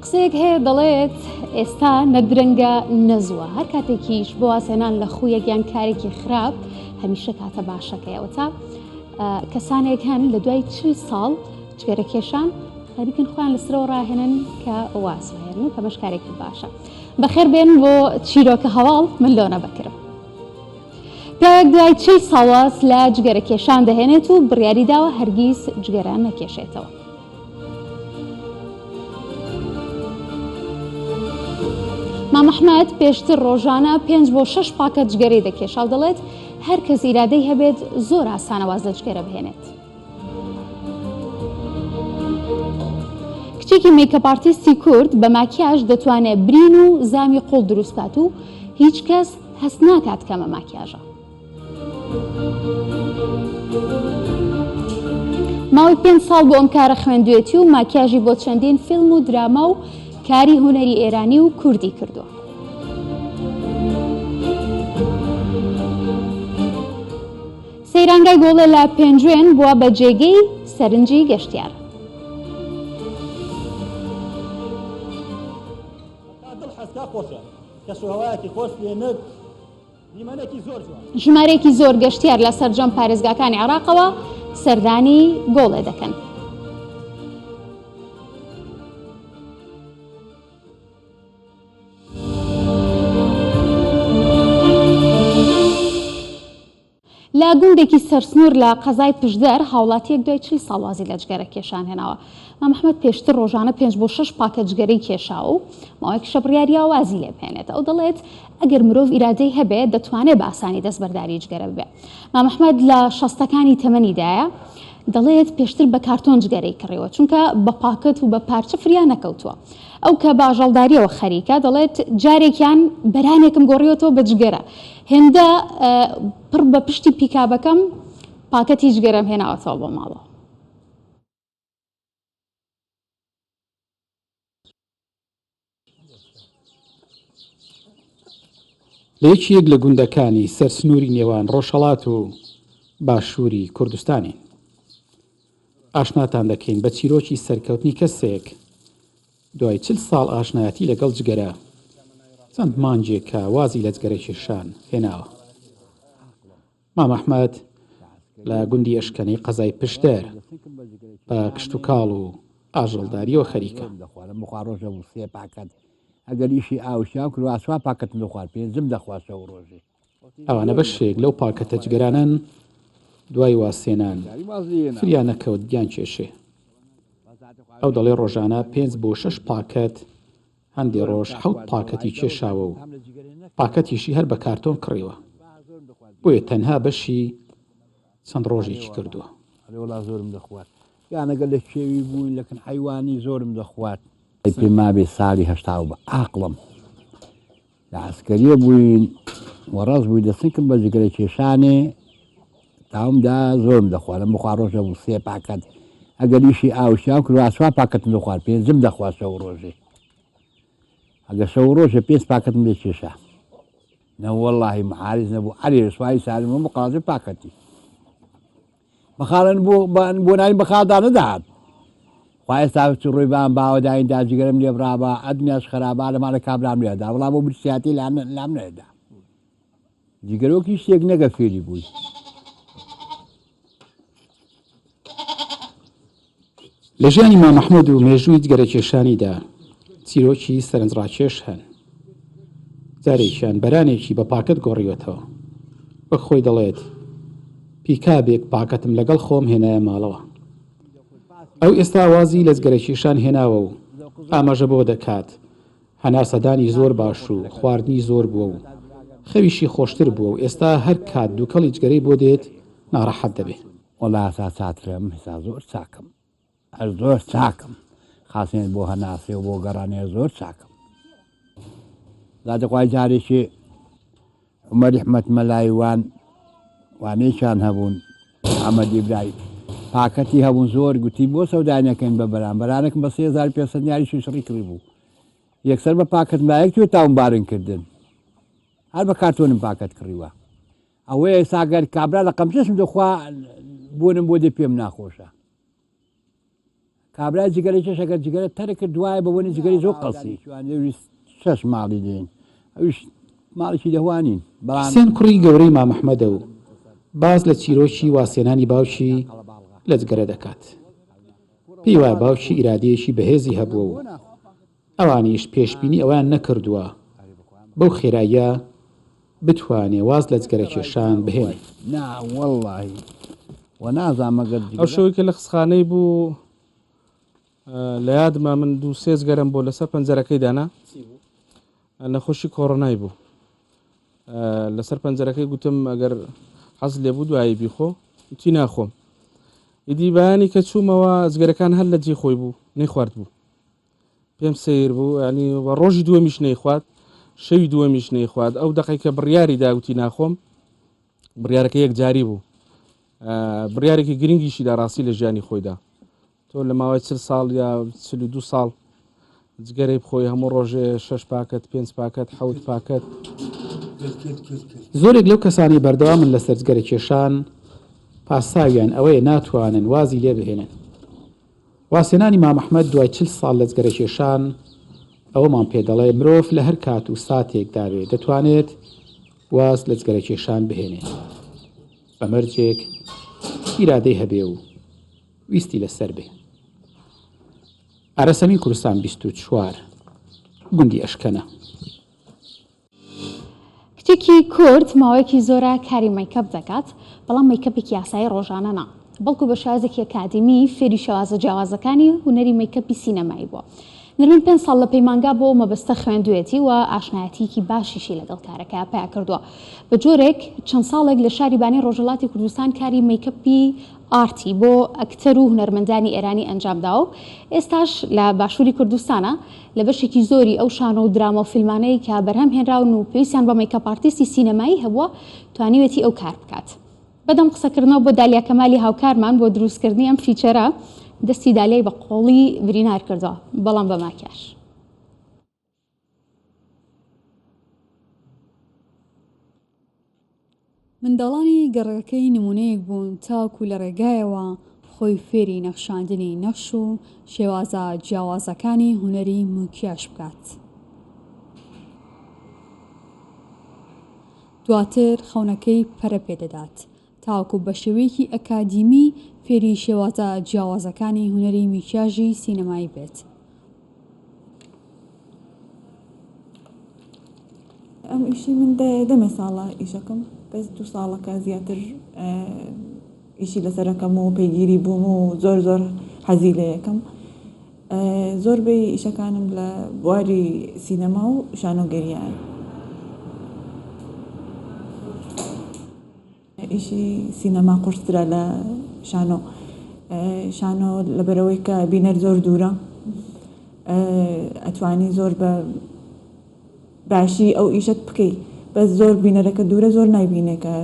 قسەیەک هەیە دەڵێت ئێستا نەدرەنگە نەزووە هەر کاتێکیش بۆ واسێنان لە خویەک یان کارێکی خراپ هەمیشە کاتە باشەکەیەوە تا کەسانێک هەن لە دوای 40 ساڵ جگەرەکێشان خەریکن خۆیان لەسرەوە ڕاهێنن کە وازهێن و کەمەش کارێکی باشە. بەخێر بێن بۆ چیرۆکە هەواڵ من لۆنە بەکرم. پیاوێک دوای 40 ساڵاس لە جگەرەکێشان دەهێنێت و بڕیاری داوە هەرگیز جگەرە نەکێشێتەوە. مام ئەحمەد پێشتر ڕۆژانە 5 بۆ 6 پاکەت جگەرەی دەکێشا و دەڵێت هەر کەس ئیرادەی هەبێت زۆر ئاسانە واز لە جگەرە بهێنێت. کچێکی میکەپ ئارتیستی کورد بە ماکیاژ دەتوانێت برین و زامی قوڵ دروست بکات و هیچ کەس هەست ناکات کەمە ماکیاژە. ماوەی 5 ساڵ بۆ ئەم کارە خوێندوێتی و ماکیاژی بۆ چەندین فیلم و دراما و کاری هونەری ئێرانی و کوردی کردووە. سەیرانگای گۆڵێ لە پێنجوێن بووە بە جێگەی سەرنجی گەشتیار. ژمارەیەکی زۆر گەشتیار لە سەرجەم پارێزگاکانی عێراقەوە سەردانی گۆڵێ دەکەن. لە گوندێکی سەرسنوور لە قەزای پشدەر هاوڵاتیەک دوای 40 ساڵ وازی لە جگەرە کێشان هێناوە. مام ئەحمەد پێشتر ڕۆژانە 5 بۆ 6 پاکەت جگەرەی کێشا و ماوەیەکیشە بڕیاریە وازی لێ بهێنێت. ئەو دەڵێت ئەگەر مرۆڤ ئیرادەی هەبێت دەتوانێت بە ئاسانی دەستبەرداری جگەرە ببێت. مام ئەحمەد لە 60ەکانی تەمەنیدایە دەڵێت پێشتر بە کارتۆن جگەرەی کڕیەوە چونکە بە پاکەت و بە پارچە فریا نەکەوتووە. ئەو کە باژەڵداریەوە خەریکە دەڵێت جارێکیان بەرانێکم گۆڕیەوەتەوە بە جگەرە هێندە پڕ بە پشتی پیکابەکەم پاکەتی جگەرەم هێناوەتەوە بۆ ماڵەوە. لە یەکێک لە گوندەکانی سەرسنووری نێوان ڕۆژهەڵات و باشووری کوردستانی ئاشناتان دەکەین بە چیرۆکی سەرکەوتنی کەسێک دوای 40 ساڵ ئاشنایەتی لەگەڵ جگەرە چەند مانجێک کە وازی لە جگەرەکێشان هێناوە. مام ئەحمەد لە گوندی ئەشکەنەی قەزای پشدەر بە کشت و کاڵ و ئاژەڵداریەوە خەریکە. ئەگەر ئیشی ئاوشیان کرد ئاسوا پاکەتم دەخوارد پێنجم دەخواستەوە ڕۆژێ. ئەوانە بەشێک لەو پاکەتە جگەرانن دوای واسێنان فریان نەکەوت گیان کێشێ. ئەو دەڵێ ڕۆژانە 5 بۆ 6 پاکەت هەندێ ڕۆژ 7 پاکەتی کێشاوە و پاکەتیشی هەر بە کارتۆن کڕیوە بۆیە تەنها بەشی چەند ڕۆژێکی کردووە. وڵا زۆرم دەخوارد یانەگەر لە کێوی بووین لەکن حیوانی زۆرم دەخوارد. پێ مابێ ساڵی هەشتا بە ئاقڵم لە عسکەریە بووین وەڕاز بووی دەستنکم بە جگەرە کێشانێ تاومدا زۆرم دەخوارد لە بخوا ڕۆژە بوو 3 پاکەت ئەگەر ئیشی ئاوشیان کرد ئاسوا پاکەتم دەخوارد پێنجم دەخواستەوە ڕۆژێ ئەگەر شەو ڕۆژە 5 پاکەتم لێ کێشا نەوەڵڵاهی مەحاریز نەبوو عەلی سوپای سالمە بۆ قازی پاکەتی بەخاڵن بۆ ناوی بەخاڵدا نەداهات خوا ئێستا ڕووی بام باوەداین داجگەرم لێ بڕابە ئەدنیاش خراپە لەمانە کابرام لێدا وڵام بۆ برسیاتی لام نێدا جگەرۆکی شتێک نەگە فێری بووی. لە ژیانی مام ئەحمەد و مێژووی جگەرەکێشانیدا چیرۆکی سەرنجڕاکێش هەن. جارێکیان بەرانێکی بە پاکەت گۆڕیوەتەوە بە خۆی دەڵێت پیکابێک پاکەتم لەگەڵ خۆم هێنایە ماڵەوە. ئەو ئێستا وازی لە جگەرەکێشان هێناوە و ئاماژە بۆ دەکات هەناسەدانی زۆر باش و خواردنی زۆر بووە و خەویشی خۆشتر بووە و ئێستا هەر کات دووکەڵی جگەرەی بۆ دێت ناڕەحەت دەبێت. وەڵا ئاسا چاترم هێستا زۆر چاکم زۆر چاکم خاسێن بۆ هەناسێ و بۆ گەڕانێ زۆر چاکم. زادەخوای جارێکی عومەری حمەت مەلایوان وانەیەکیان هەبوون ئەحمەدی برای پاکەتی هەبوون زۆر گوتی بۆ سەودانەکەین بە بەرانێکم بە 3500 دیاریشی شڕی کڕی بوو یەکسەر بە پاکەت مایەک توێ تاوانبارنکردن هەر بە کارتۆنم پاکەت کڕیوە. ئەوەیە ساگەر کابرا لە قەمچەشم دەخوا بۆنم بۆ دێ پێم ناخۆشە کابرای جگەری چێشەکە جگەرە تەرە دوایە بە وەنی جگەری زۆر قەسی شەش ماڵی دێن ئەوش ماڵێکی دەوانین حسێن کوڕی گەورەی مامەحمەدە و باز لە چیرۆکی واسێنانی باوکی لە جگەرە دەکات. پێی وایە باوکی ئیرادەیەکی بەهێزی هەبووە و ئەوانیش پێشبینی ئەویان نەکردووە بەو خێراییە بتوانێ واز لە جگەرە کێشان بهێنێت. ناوەڵی و نازانمەگەر ئەو شەوەی کە لە قسخانەی بوو لە یادما من دوو سێز گەرم بۆ لەسەر پەنجەرەکەی دانا نەخۆشی کۆڕۆنای بوو لەسەر پەنجەرەکەی گوتم ئەگەر حەز لێ بوو دوایی بیخۆ تی ناخۆم ئیدی بەیانی کە چوومەوە جگەرەکان هەر لە جێ خۆی بوو نەیخوارد بوو پێم سیر بوو ینی بە ڕۆژی دووەمیش نەیخوات شەوی دووەمیش نەیخوات ئەو دەقەی کە بڕیاری داوتی ناخۆم بڕیارەکە یەک جاری بوو بڕیارێکی گرنگیشی داڕاستی لە ژیانی خۆیدا تۆ لە ماوەی 40 ساڵ یا 42 ساڵ جگەرەی بخۆی هەموو ڕۆژێ 6 پاکەت 5 پاکەت 7 پاکەت. زۆرێک لەو کەسانی بەردەوامن لەسەر جگەرە کێشان پاساویان ئەوەیە ناتوانن وازی لێ بهێنن. واسێنانی مامەحمەد دوای 40 ساڵ لە جگەرە کێشان ئەوەمان پێ دەڵێ مرۆڤ لە هەر کات و ساتێکدا بێ دەتوانێت واز لە جگەرە کێشان بهێنێت بەمەرجێک ئیرادەی هەبێ و ویستی لەسەر بێ. ئارەسەمین کوردستان 24 گوندی ئەشکەنە. کچێکی کورد ماوەیەکی زۆرە کاری مەیکەپ دەکات بەڵام مەیکەپێکی یاسایی ڕۆژانە نا بەڵکو بە شێوازێکی ئەکادمی فێری شێوازە جیاوازەکانی هونەری مەیکەپی سینەمایی بووە. نەرمین 5 ساڵ لە پەیمانگا بۆ مەبەستە خوێندوێتی و ئاشنایەتیکی باشیشی لەگەڵ کارەکە پیا کردووە. بە جۆرێک چەند ساڵێک لە شاری بانی ڕۆژهەڵاتی کوردستان کاری مەیکەپی ئارتی بۆ ئەکتەر و هونەرمەندانی ئێرانی ئەنجامدا و ئێستاش لە باشووری کوردستانە لە بەشێکی زۆری ئەو شانە و دراما و فیلمانەی کە بەرهەم هێنراون و پێویستیان بە مەیکەپ ئارتیستی سینەمایی هەبووە توانیوێتی ئەو کار بکات. بەدەم قسەکردنەوە بۆ دالیا کەمالی هاوکارمان بۆ دروستکردنی ئەم فیچەرە دەستی دالیای بە قۆڵی برینار کردەوە بەڵام بە ماکیاژ. منداڵانی گەڕەکەی نمونەیەک بوون تاکو لە ڕێگایەوە خۆی فێری نەخشاندنی نەخش و شێوازە جیاوازەکانی هونەری موکیاش بکات. دواتر خەونەکەی پەرە پێدەدات تاکو بە شێوەیەکی ئەکادیمی فێری شێوازە جیاوازەکانی هونەری میکیاژی سینەمایی بێت. ئەم ئیشی من دەمە ساڵە ئیشەکەم بەس 2 ساڵەکە زیاتر ئیشی لەسەرەکەم و پێگیری بووم و زۆر حەزی لە یەکەم. زۆربەی ئیشەکانم لە بواری سینەما و شانۆگەریان. ئیشی سینەما قورسترە لە شانۆ لەبەرەوەی کە بینەر زۆر دوورە ئەتوانی زۆر بە باشی ئەو ئیشت بکەیت بەس زۆر بینەرەکە دوورە زۆر نایبینێ کە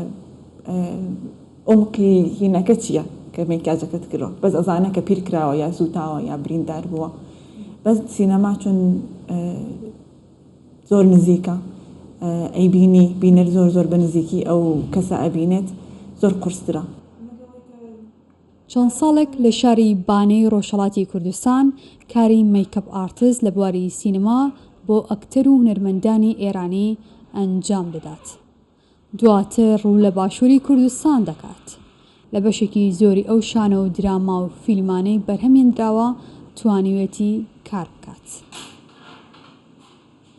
ئۆمقی هینەکە چییە کە مێکیاجەکەت کردەوە بەس ئەزانە کە پیر کراوە یا سوتاوە یا بریندار بووە بەس سینەما چون زۆر نزیکە ئەیبینی بینەر زۆر بە نزیکی ئەو کەسە ئەبینێت زۆر قورسترە. چەند ساڵێک لە شاری بانەی ڕۆژهەڵاتی کوردستان کاری مەیکەپ ئارتست لە بواری سینەما بۆ ئەکتەر و هونەرمەندانی ئێرانی ئەنجام دەدات. دواتر ڕوو لە باشووری کوردستان دەکات. لە بەشێکی زۆری ئەو شانە و دراما و فیلمانەی بەرهەمێنراوە توانیوێتی کار بکات.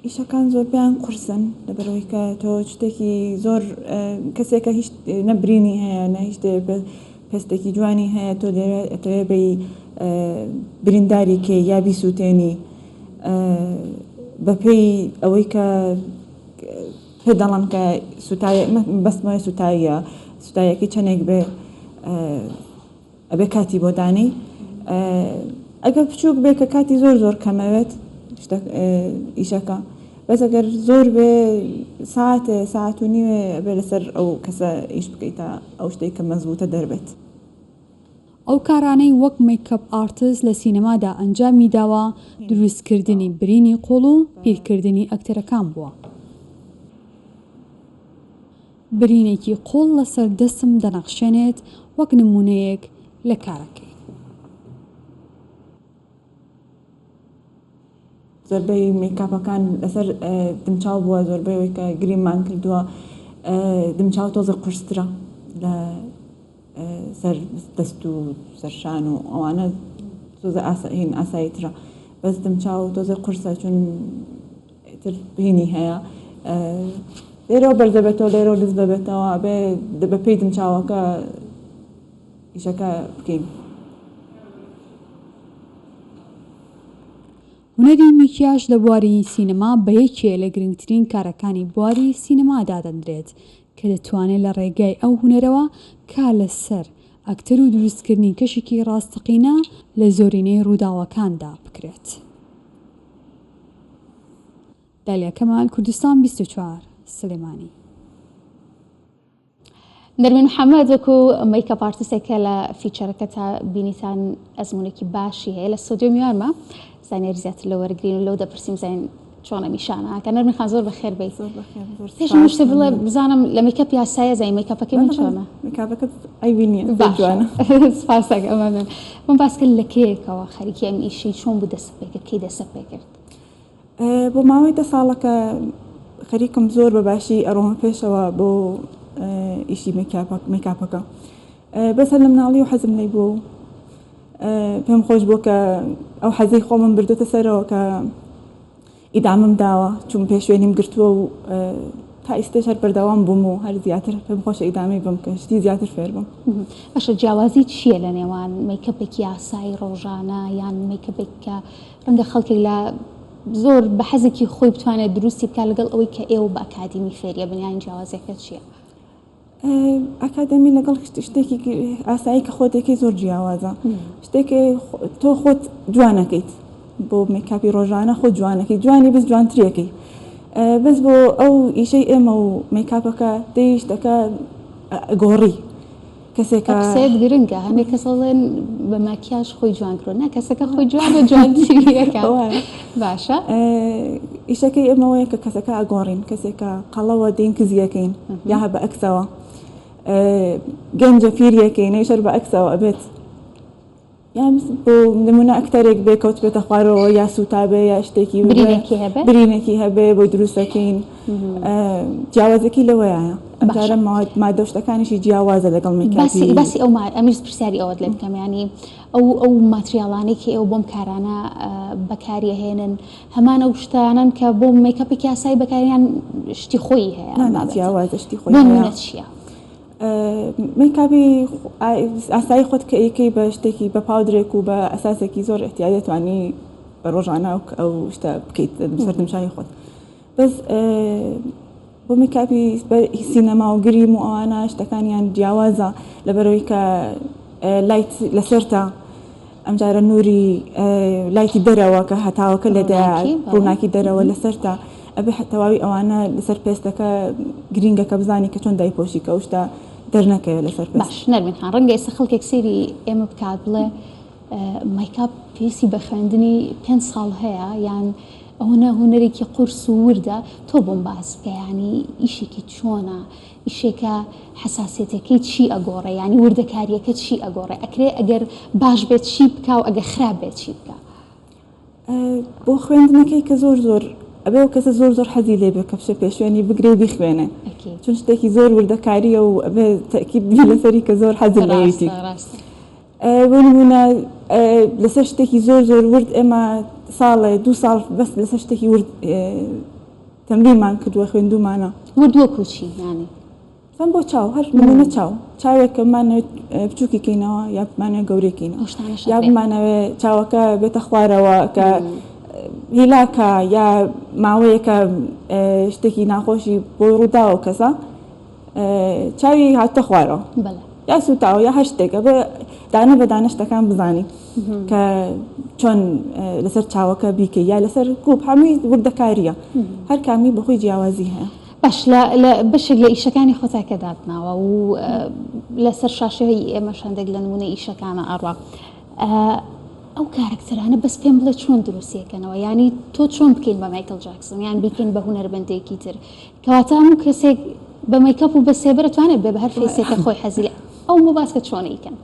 ئیشەکان زۆر بیان قورسن لەبەرەوەی کە تۆ شتێکی زۆر کەسێکە هیچ نەبرینی هەیە نە هیچ پێستێکی جوانی هەیە تۆ لێرە بەی برینداری کێ یا بیسووتێنی بەپێی ئەوەی کە پێ دەڵن کە بەستمای سوتایەکی چەندێک بێ ئەبێ کاتی بۆ دانی ئەگەر بچووک بێ کە کاتی زۆر کەمەوێت ئیشەکە بەس ئەگەر زۆر بێ ساعت و نیوێ بێ لەسەر ئەو کەسە ئیش بکەیتە ئەو شتێک کە مەزبوطە دەربێت. ئەو کارانەی وەک مەیکەپ ئارتست لە سینەمادا ئەنجامی داوە دروستکردنی برینی قۆڵ و پیرکردنی ئەکتەرەکان بووە. برینێکی قۆڵ لەسەر دەستم دەنەخشێنێت وەک نمونەیەک لە کارەکەی. زۆربەی میکاپەکان لەسەر دمچاو بووە زۆربەیەوەی کە گریممان کردووە دمچاو تۆزە قورسترە لە سەر دەست و سەرشان و ئەوانە تۆزە هین ئاساییترە بەس دمچاو تۆزە قورسە چون تر بینی هەیە لێرەوە بەردەبێتەوە لێرەوە دەست ببێتەوە بە پێی دمچاوەکە ئیشەکە بکەین. هونەری میکیاژ لە بواری سینەما بە یەکێ لە گرنگترین کارەکانی بواری سینەمادا دەدرێت کە دەتوانێت لە ڕێگای ئەو هونەرەوە کا لەسەر ئەکتەر و دروستکردنی کەشێکی ڕاستەقینە لە زۆرینەی ڕووداوەکاندا بکرێت. دالیا کەمال، کوردستان 24 سلێمانی. نەرمین محەممەد وەکو میکەپ ئارتیستێکە لە فیچەرەکە تا بینیتان ئەزمونێکی باشی هەیە لە سودیۆ میوانمە زانیاری زیاتر لە وەرگین و لەو دەپرسیم زین چۆنە میشانە کە نەرمین خان زۆر بەخێر بیت پێشم شتێ بڵێ بزانم لە میکەپ یاسایە زای میکەپەکەی من چۆنە میکاپەکە ئەیبینیە جوانە سپاسەکە ئەمە من باسکە لە کێیەکەوە خەریکی ئەم ئیشی چۆن بوو دەست پێکرد کەی دەست پێکرد بۆ ماوەی 10 ساڵەکە خەریکم زۆر بەباشی ئەڕۆمە پێشەوە بۆ ئیشی میکاپەکە بەسەر لە مناڵی و حەزم لێی بوو پێم خۆش بوو کە ئەو حەزەی خۆمم بردوتە سەرەوە کە ئیدامم داوە چون پێشوێنیم گرتووە و تا ئیستێش هەر بەردەوام بووم و هەر زیاتر پێم خۆشە ئیدامی بم کە شتی زیاتر فێر بم. باشە جیاوازی چییە لە نێوان میکەپێکی یاسایی ڕۆژانە یان میکەپێک کە ڕەنگە خەڵکێک لە زۆر بە حەزێکی خۆی بتوانێت دروستی بکات لەگەڵ ئەوەی کە ئێوە بە ئەکادمی فێریە بنیان جیاوازەکە چییە؟ ئەکادمی لەگەڵ شتێکی ئاسایی کە خۆتێکی زۆر جیاوازە شتێکی تۆ خۆت جوانەکەیت بۆ میکاپی ڕۆژانە خۆ جوانەکەی جوانی بس جوانترەکەی بەس بۆ ئەو ئیشەی ئێمە و میکاپەکە دەیشتەکە گۆڕی کەسێکە گرنگە هەندێک کەسەڵێن بە ماکیاژ خۆی جوان کردن نا کەسەکە خۆی جوانە جوانتریەکە باشە ئیشەکەی ئێمەوەیە کە کەسەکە ئەگۆڕین کەسێکە قەڵەوە دین کزیەکەین یا هە بە ئەکسەوە گەنجە پیرەکەین نەیشەر بە ئەکسەوە ئەبێت یان بۆ نمونە ئەکتەرێک بێ کەوت بێتە خوارەوە یا سوتابێ یا شتێکی برینێکی هەبێ بۆ دروستەکەین جیاوازێکی لەوەیە ئەمجارە مادە شتەکانیشی جیاوازە لەگەڵ میکاپی باسی ئەو ئەمیش پرسیاری ئەوەت لێ بکەم ینی ئەو ماتریاڵانەی کە ئێوە بۆم کارانە بەکاریهێنن هەمانە و شتانن کە بۆ میکەپێکی یاسایی بەکاریان شتی خۆی هەیە جیاوازە شتی خۆی چییە؟ میکاپی ئاسایی خۆت کە ئەیکەی بە شتێکی بە پاودرێک و بە ئەساسێکی زۆر احتیاج دەتوانی بە ڕۆژانە ئەو شتە بکەیت سەردمشایی خۆت بەس بۆ میکاپی سینەما و گریم و ئەوانە شتەکانیان جیاوازە لەبەرەوەی کە لایت لەسەرتە ئەمجارە نووری لایتی دەرەوە کە هەتاوەکە لەدایە ڕووناکی دەرەوە لەسەرتە ئەبێ تەواوی ئەوانە لەسەر پێستەکە گرینگەکە بزانی کە چۆن دایپۆشی کە شتە دەرنەکەوە لەسەر باش نەرمین خان ڕەنگە ئێستا خەڵکێک سێری ئێمە بکات بڵێ میکاپ پێویستی بە خوێندنی 5 ساڵ هەیە یان ئەوە هونەرێکی قورس و وردە تۆ بۆم باس بکە ینی ئیشێکی چۆنە ئیشێکە حساسێتەکەی چی ئەگۆڕێ ینی وردەکاریەکە چی ئەگۆڕێ ئەکرێ ئەگەر باش بێت چی بکە و ئەگە خراپ بێت چی بکە بۆ خوێندنەکەی کە زۆر ئەبێ و کەسە زۆر حەزی لێ بێ کە پشە پێشوێنی بگرێ و بیخوێنێ چون شتێکی زۆر وردەکاریە و ئەبێ تەکید بی لەسەری کە زۆر حەزی لێویتی بۆ نمونە لەسەر شتێکی زۆر ورد ئێمە ساڵێ 2 ساڵ بەس لەسەر شتێکی ورد تەمرینمان کردووە خوێندومانە وردووە کوچی ینی فەن بۆ چاو هەر نمونە چاوێک کە بمانەوێت بچووکی کەینەوە یا بمانەوێت گەورەکەینەوە یا بمانەوێت چاوەکە بێتە خوارەوە کە هیلاکە یا ماوەیەکە شتێکی ناخۆشی بۆ ڕووداوە کەسە چاوی هاتە خوارەوە یا سوتاوە یا هەر شتێکە بە دانە بە دانەشتەکان بزانی کە چۆن لەسەر چاوەکە بیکە یا لەسەر کوب هەمووی وردەکاریە هەر کامی بەخۆی جیاوازی هەیە باش لە بەشێک لە ئیشەکانی خۆتاکە دابناوە و لەسەر شاشەی ئێمە شاندێک لە نمونە ئیشەکانە ئەڕوا ئەو کارکتەرانە بەس پێم بڵێ چۆن دروستیەکەنەوە ینی تۆ چۆن بکەین بە مایکل جاکسن یان بیکەین بە هونەربەندێکی تر کەواتە هەموو کەسێک بە مایکەپ و بە سێبەر توانێت بێ بە هەر فێسێکە خۆی حەزی لێ ئەو مەباسکە چۆنەیکەن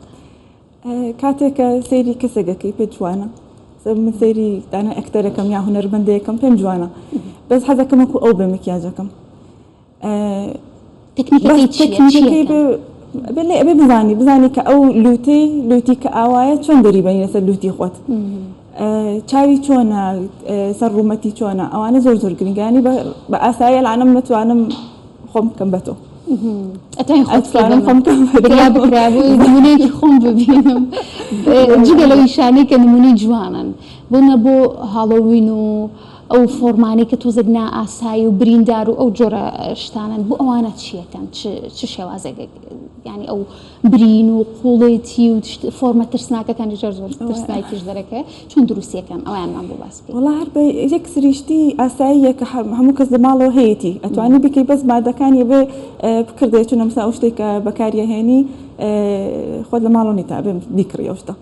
کاتێککە سەیری کەسێکەکەی پێ جوانە من سەیری دانا ئەکتەرەکەم یا هونەرمەندەیەکەم پێم جوانە بەس حەزەکەم وەکو ئەو بە مکیاجەکەم تەکنیکەکەی بڵێ ئەبێ بزانی کە ئەو لوتی کە ئاوایە چۆن دەریبەنی لەسەر لوتی خۆت چاوی چۆنە سەر ڕوومەتی چۆنە ئەوانە زۆر گرنگانی بە ئاسایە لەعانم نەتوانم خۆم بکەم بە تۆ ئەتوانم نمونەیەکی خۆم ببینم جگە لەو نیشانەی کە نمونەی جوانن بۆنە بۆ هاڵۆوین و ئەو فۆرمانی کە تۆزێک نائاسایی و بریندار و ئەو جۆرە شتانن بۆ ئەوانە چیەکەن چ شێوازێک ینی ئەو برین و قوڵێتی و فۆرمە ترسناکەکانی زۆر ترسنایکیش دەرەکە چۆن دروستیەکەن ئەویانمان بۆ باس بکەین وڵا هەر بە یەک سریشتی ئاساییە کە هەموو کەس لە ماڵەوە هەیەی ئەتوانی بکەی بەس مادەکانی بێ بکردێ چون ئەمسا ئەو شتێک کە بەکاریەهێنی خۆت لە ماڵەوە نیتا بێ بیکڕی ئەو شتە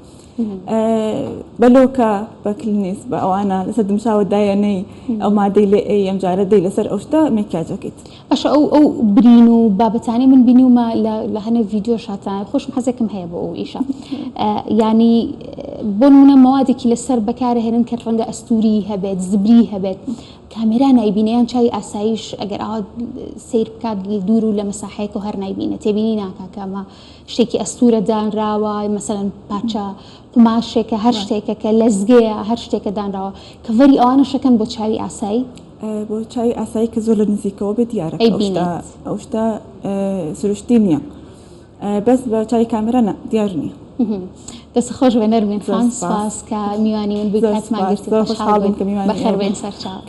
بەلۆکە بەکلنیس بە ئەوانە لەسەر دمشاوە دایەنەی ئەو مادەی لێ ئەم جارە دەی لەسەر ئەو شتە مێکیاجەکەیت باشە ئەو برین و بابەتانی من بینیومە لە هەنێ ڤیددیۆ شاتان خۆشم حەزێکم هەیە بۆ ئەو ئیشە ینی بۆ نمونە مەوادێکی لەسەر بەکارهێنن کە ڕەنگە ئەستوری هەبێت زبری هەبێت کامێرا نایبینەیان چای ئاسایش ئەگەر ئاوا سیر بکات دوور و لە مەساحەیەک و هەر نایبینە تێبینی ناکاکە ئەمە شتێکی ئەستورە دانراوە مەسەلەن پارچە قماشێکە هەر شتێکە کە لەزگەیە هەر شتێکە دانراوە کە ڤەری ئەوانە شەکەن بۆ چاوی ئاسایی بۆ چاوی ئاسایی کە زۆر لە نزیکەوە بێت دیارە ئەو شتە سروشتی نییە بەس بە چاوی کامێرە دیار نییە دەست خۆش بە نەرمێن سپاس کە میوانی من بکاتمانگرتی بەخێربێن سەرچاو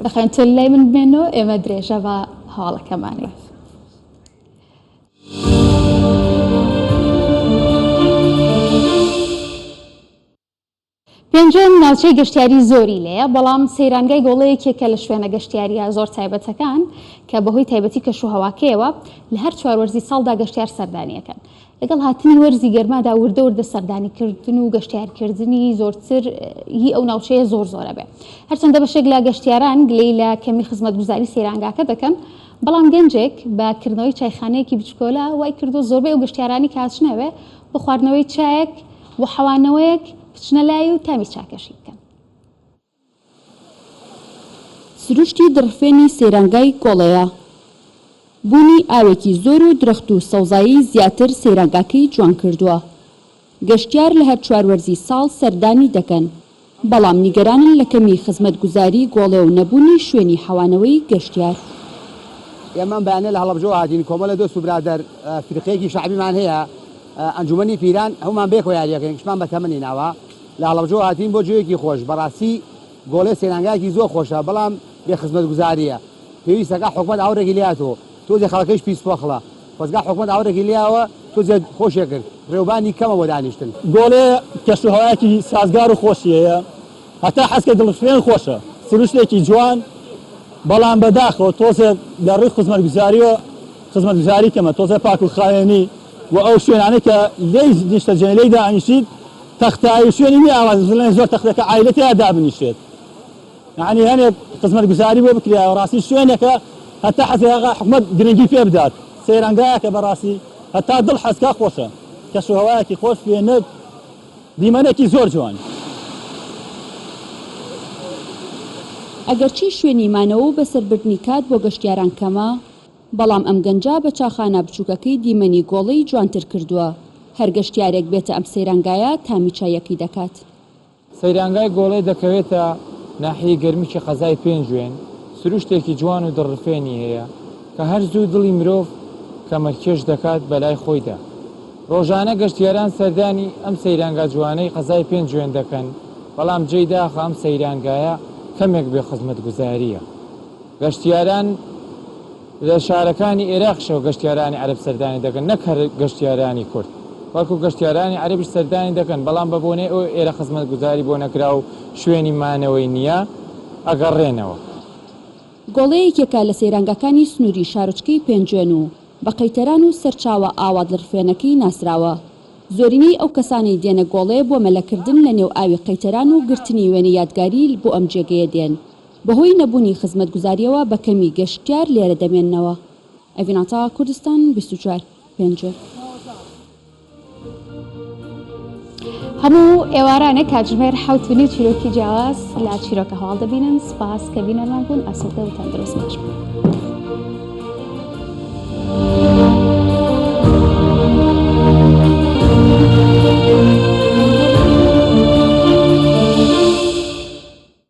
بەخێن تۆ لای من بێنەوە ئێمە درێژە بە هەواڵەکەمانێ پێنجەم ناوچەی گەشتیاری زۆری لێە بەڵام سەیرانگای گۆڵەیەکێکە لە شوێنە گەشتیاریە زۆر تایبەتەکان کە بەهۆی تایبەتی کەشوهەواکەیەوە لە هەر چواروەرزی ساڵدا گەشتیار سەردانیەکەن لەگەڵ هاتنی وەرزی گەرمادا وردە سەردانیکردن و گەشتیارکردنی زۆرتر هی ئەو ناوچەیە زۆرە بێ هەرچەندە بەشێک لە گەشتیاران گلەی لە کەمی خزمەتگوزاری سەیرانگاکە دەکەن بەڵام گەنجێک بەکردنەوەی چایخانەیەکی بچکۆلە وای کردو زۆربەی ئەو گەشتیارانی کاتچنەوێ بە خواردنەوەی چایەک و حەوانەوەیەک بچنە لای و تامی چاکەشی بکەن. سروشتی دڕفێنی سەیرانگای گۆڵەیە بوونی ئاوێکی زۆر و درەخت و سەوزایی زیاتر سەیرانگاکەی جوان کردووە. گەشتیار لە هەر چواروەرزی ساڵ سەردانی دەکەن بەڵام نیگەرانن لە کەمی خزمەتگوزاری گۆڵێ و نەبوونی شوێنی حەوانەوەی گەشتیار. ئێمە بەیانە لە هەڵەبجە هاتین کۆمەڵە دۆست و برادەر فرقەیەکی شەعبیمان هەیە ئەنجومەنی پیران هەمومان بێکۆ یاریەکەین کشمان بە تەمەنی ناوە لە هەڵەبجە هاتین بۆ جوێیەکی خۆش بەڕاستی گۆڵێ سەیرانگایەکی زۆر خۆشە بەڵام بێ خزمەتگوزاریە پێویستەکە حکومەت ئاوڕێکی لێهاتەوە تۆزێ خەڵکەش پیسپۆخڵە خۆزگا حکومەت ئاوڕێکی لێیەوە تۆزێ خۆشیە کرد ڕێوبانی کەمە بۆ دانیشتن گۆڵێ کەشوهەوایەکی سازگار و خۆشیەیە هەتا حەزکە دڵفێن خۆشە سروشتێکی جوان بەڵام بەداخەوە تۆزێ لە ڕووی خزمەتگوزاری کەمە تۆزێ پاک و خاوێنی و ئەو شوێنانەی کە لێی نیشتە جێنەی دانیشید تەختایی شوێنی نیە ئاوازڵێن زۆر تەختەکە عایلەتەیە دابنیشێت یعنی هەنێک خزمەتگوزاری بۆ بکرێ ڕاستی شوێنێکە هەتا حەزێغا حکومەت گرنگی پێ بدات سەیرانگایەکە بەڕاستی هەتا دڵ حەزکا خۆشە کەشوهەوایەکی خۆش پێنە دیمەنێکی زۆر جوان ئەگەرچی شوێنی مانەوە و بەسەربردنی کات بۆ گەشتیاران کەمە بەڵام ئەم گەنجا بە چاخانە بچووکەکەی دیمەنی گۆڵەی جوانتر کردووە هەر گەشتیارێک بێتە ئەم سەیرانگایە تامی چایەکی دەکات سەیرانگای گۆڵەی دەکەوێتە ناحیەی گەرمیکی قەزای پێنجوێن سروشتێکی جوان و دڕفێنی هەیە کە هەر زوو دڵی مرۆڤ کەمەرکێش دەکات بەلای خۆیدا ڕۆژانە گەشتیاران سەردانی ئەم سەیرانگا جوانەی قەزای پێنجوێن دەکەن بەڵام جێی داخە ئەم سەیرانگایە کەمێک بێ خزمەتگوزاریە گەشتیاران لە شارەکانی عێراقشەوە گەشتیارانی عەرەب سەردانی دەکەن نەک هەر گەشتیارانی کورد وەکو گەشتیارانی عەرەبیش سەردانی دەکەن بەڵام بە بۆنەی ئەو ئێرە خزمەتگوزاری بۆ نەکرا و شوێنی مانەوەی نییە ئەگەڕێنەوە گۆڵەیەکێکە لە سەیرانگاکانی سنووری شارۆچکەی پێنجوێن و بە قەیتەران و سەرچاوە ئاوا دڵفێنەکەی ناسراوە زۆرینەی ئەو کەسانی دێنە گۆڵێ بۆ مەلەکردن لە نێو ئاوی قەیتەران و گرتنی وێنە یادگاری بۆ ئەم جێگەیە دێن بەهۆی نەبوونی خزمەتگوزاریەوە بە کەمی گەشتیار لێرە دەمێننەوە ئەڤیناتا کوردستان 24 پێنجێ هەموو ئێوارانە کاتژمێر حوتنی چیرۆکی جیاواز لە چیرۆکە هەواڵ دەبینن. سپاس کە بینەرمان بوون. ئەسڵتە و تەندروست باش بوون.